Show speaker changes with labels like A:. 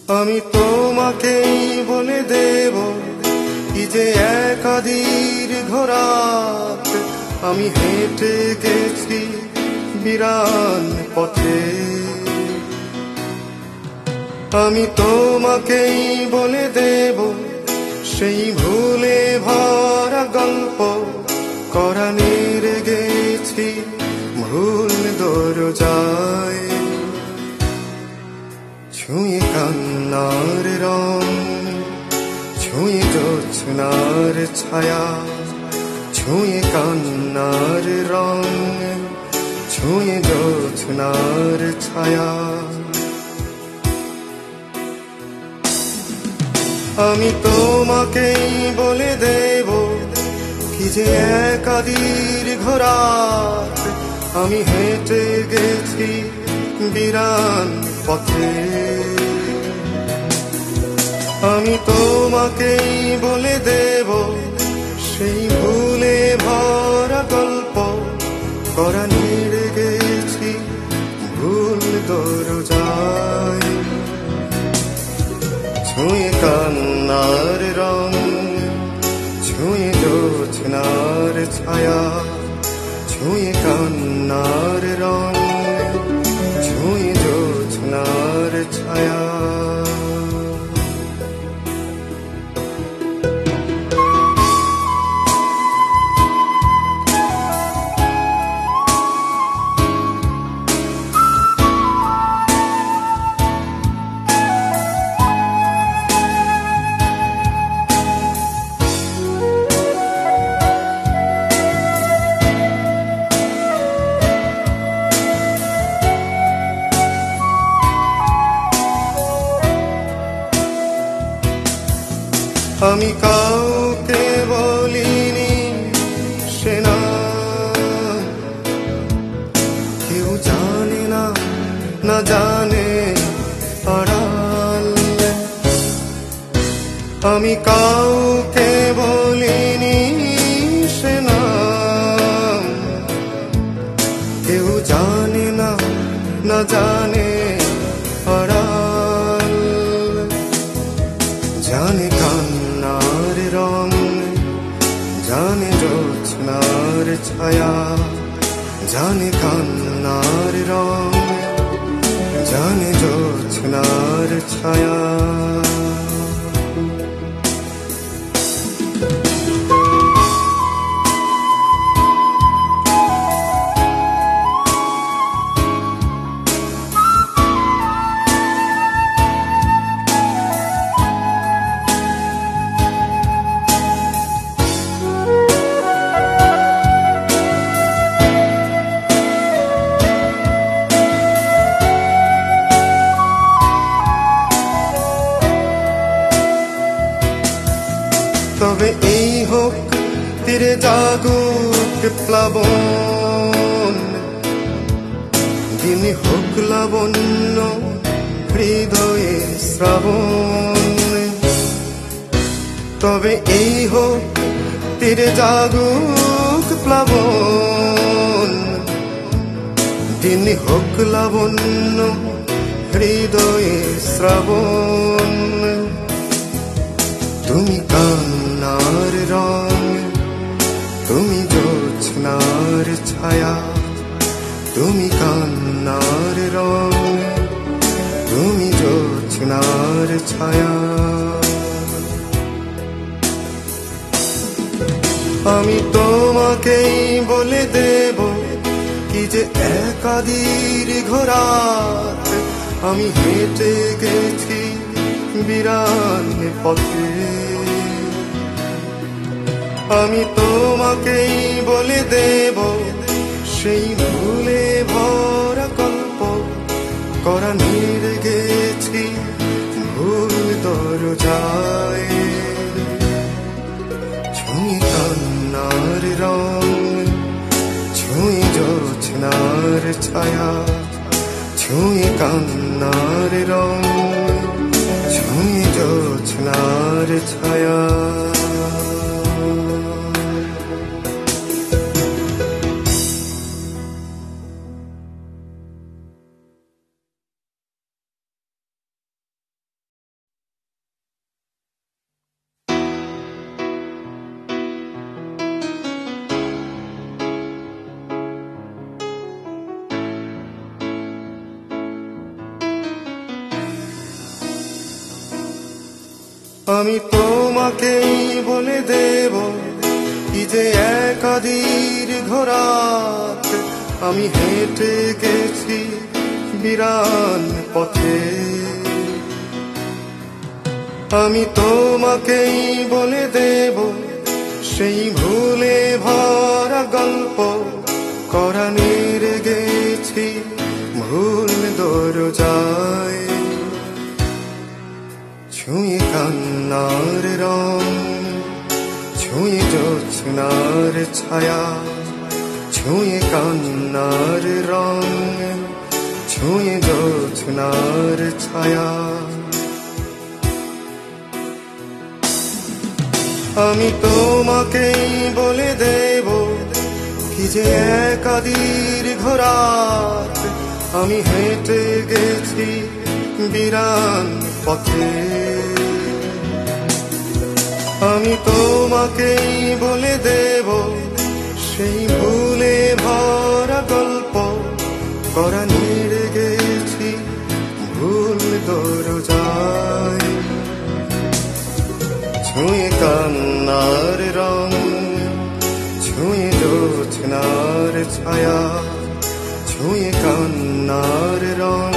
A: আমি তোমাকেই বলে দেব কি যে একাদির ঘোরাত আমি হেঁটে গেছি বিরান পথে। আমি তোমাকেই বলে দেব সেই ভুলে ভরা গল্প কোরানের গেছি ভুল দরজায়। ছুঁয়ে কান্নার রং, ছুঁয়ে জোছনার ছায়া, ছুঁয়ে কান্নার রং, ছুঁয়ে জোছনার ছায়া। আমি তোমাকেই বলে দেব কি যে একাদির ঘোরাত আমি হেঁটে গেছি বিরান পথে। আমি তোমাকেই বলে দেব সেই ভুলে ভরা গল্প কোরানের গেছি ভুল দরজায়। ছুঁয়ে কান্নার রং, ছুঁয়ে জোছনার ছায়া, ছুঁয়ে কান্নার রং, ছুঁয়ে জোছনার ছায়া। আমি কাউকে বলিনি সে না, কেউ জানে না, না জানে আড়াল। আমি কাউকে বলিনি সে না, কেউ জানে না, না জানে আড়াল। জানে কান্নার রং, জানে জোছনার ছায়া, জানে কান্নার রং, জানে জোছনার ছায়া। তবে এই হোক তীরে জাগুক প্লাবন, দিন হোক লাবণ্য হৃদয়ে শ্রাবণ। তবে এই হোক তীরে জাগুক প্লাবন, দিন হোক লাবণ্য হৃদয়ে শ্রাবণ। তুমি কান্নার রং, তুমি জোছনার ছায়া, তুমি কান্নার রং, তুমি জোছনার ছায়া। আমি তোমাকেই বলে দেব কি যে একাদির ঘোরাত আমি হেঁটে গেছি বিরান পথে। আমি তোমাকেই বলে দেব সেই ভুলে ভরা গল্প কোরানের গেছি ভুল দরজায়। ছুঁয়ে কান্নার রং, ছুঁয়ে জোছনার ছায়া, ছুঁয়ে কান্নার রং, ছুঁয়ে জোছনার ছায়া। আমি তোমাকেই বলে দেব কি যে একা দীর্ঘ রাত আমি হেঁটে গেছি বিরান পথে। আমি তোমাকেই বলে দেব সেই ভুলে ভরা গল্প কোরানের গেছি ভুল দরজায়। ছুঁয়ে কান্নার রং, ছুঁয়ে জ্যোৎস্নার ছায়া, ছুঁয়ে কান্নার রং, ছুঁয়ে জ্যোৎস্নার ছায়া। আমি তোমাকেই বলে দেব কি যে একা দীর্ঘ রাত আমি হেঁটে গেছি বিরান পথে। আমি তোমাকেই বলে দেব সেই ভুলে ভরা গল্প কোরানের গেছি ভুল দরজায়। ছুঁয়ে কান্নার রং, ছুঁয়ে জ্যোৎস্নার ছায়া, ছুঁয়ে কান্নার রং,